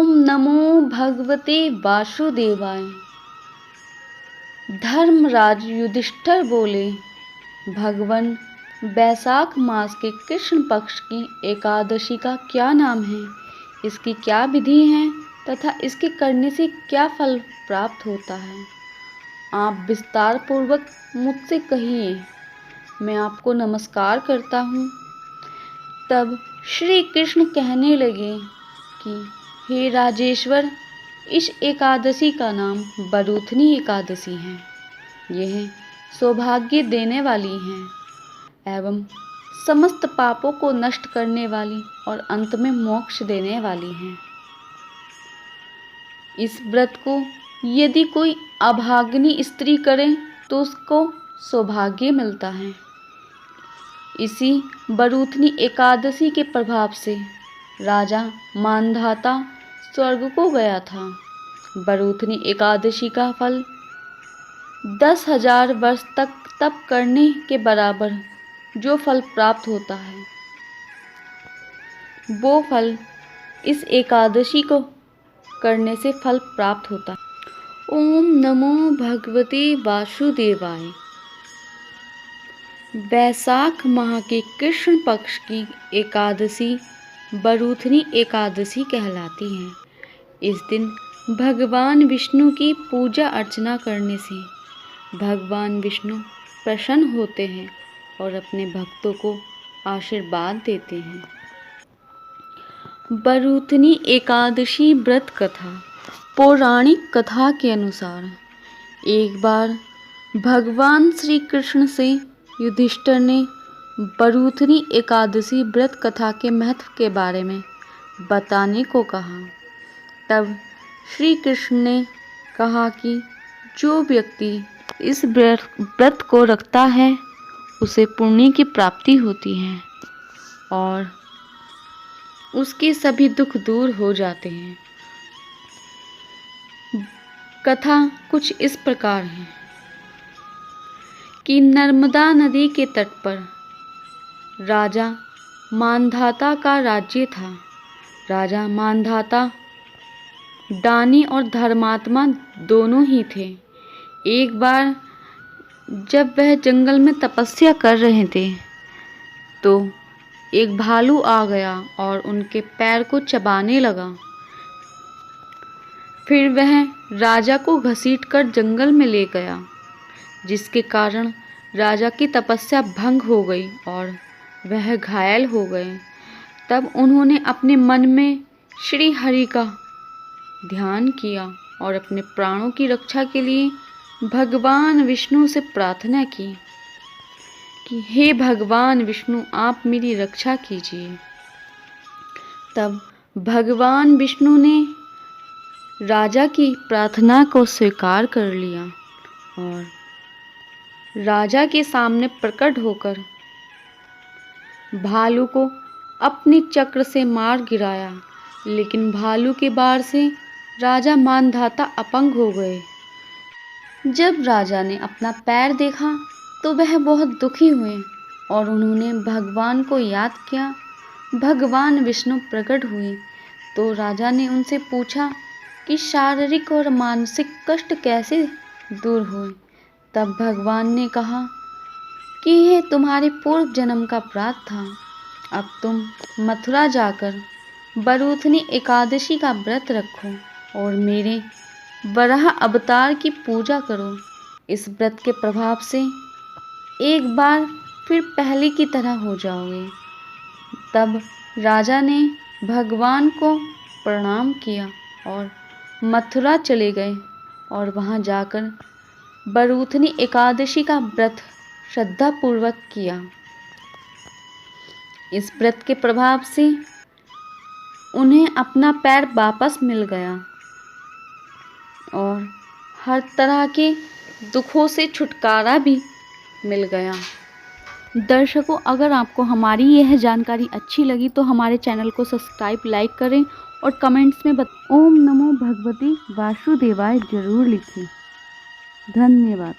ओम नमो भगवते वासुदेवाय। धर्मराज युधिष्ठिर बोले, भगवान, वैशाख मास के कृष्ण पक्ष की एकादशी का क्या नाम है, इसकी क्या विधि है तथा इसके करने से क्या फल प्राप्त होता है? आप विस्तार पूर्वक मुझसे कहिए, मैं आपको नमस्कार करता हूँ। तब श्री कृष्ण कहने लगे कि हे राजेश्वर, इस एकादशी का नाम बरूथनी एकादशी है। यह सौभाग्य देने वाली है एवं समस्त पापों को नष्ट करने वाली और अंत में मोक्ष देने वाली है। इस व्रत को यदि कोई अभागिनी स्त्री करे तो उसको सौभाग्य मिलता है। इसी बरूथनी एकादशी के प्रभाव से राजा मानधाता स्वर्ग को गया था। बरूथनी एकादशी का फल 10,000 वर्ष तक तप करने के बराबर जो फल प्राप्त होता है, वो फल इस एकादशी को करने से फल प्राप्त होता है। ओम नमो भगवते वासुदेवाय। वैशाख माह के कृष्ण पक्ष की एकादशी बरूथनी एकादशी कहलाती है। इस दिन भगवान विष्णु की पूजा अर्चना करने से भगवान विष्णु प्रसन्न होते हैं और अपने भक्तों को आशीर्वाद देते हैं। बरूथनी एकादशी व्रत कथा। पौराणिक कथा के अनुसार एक बार भगवान श्री कृष्ण से युधिष्ठिर ने बरूथनी एकादशी व्रत कथा के महत्व के बारे में बताने को कहा। तब श्री कृष्ण ने कहा कि जो व्यक्ति इस व्रत को रखता है उसे पुण्य की प्राप्ति होती है और उसके सभी दुख दूर हो जाते हैं। कथा कुछ इस प्रकार है कि नर्मदा नदी के तट पर राजा मानधाता का राज्य था। राजा मानधाता दानी और धर्मात्मा दोनों ही थे। एक बार जब वह जंगल में तपस्या कर रहे थे तो एक भालू आ गया और उनके पैर को चबाने लगा। फिर वह राजा को घसीटकर जंगल में ले गया, जिसके कारण राजा की तपस्या भंग हो गई और वह घायल हो गए। तब उन्होंने अपने मन में श्री हरि का ध्यान किया और अपने प्राणों की रक्षा के लिए भगवान विष्णु से प्रार्थना की कि हे भगवान विष्णु, आप मेरी रक्षा कीजिए। तब भगवान विष्णु ने राजा की प्रार्थना को स्वीकार कर लिया और राजा के सामने प्रकट होकर भालू को अपने चक्र से मार गिराया। लेकिन भालू के वार से राजा मानधाता अपंग हो गए। जब राजा ने अपना पैर देखा तो वह बहुत दुखी हुए और उन्होंने भगवान को याद किया। भगवान विष्णु प्रकट हुए तो राजा ने उनसे पूछा कि शारीरिक और मानसिक कष्ट कैसे दूर हुए। तब भगवान ने कहा कि यह तुम्हारे पूर्व जन्म का अपराध था। अब तुम मथुरा जाकर बरूथनी एकादशी का व्रत रखो और मेरे वराह अवतार की पूजा करो। इस व्रत के प्रभाव से एक बार फिर पहले की तरह हो जाओगे। तब राजा ने भगवान को प्रणाम किया और मथुरा चले गए और वहां जाकर बरूथनी एकादशी का व्रत श्रद्धापूर्वक किया। इस व्रत के प्रभाव से उन्हें अपना पैर वापस मिल गया और हर तरह के दुखों से छुटकारा भी मिल गया। दर्शकों, अगर आपको हमारी यह जानकारी अच्छी लगी तो हमारे चैनल को सब्सक्राइब, लाइक करें और कमेंट्स में ओम नमो भगवते वासुदेवाय जरूर लिखें। धन्यवाद।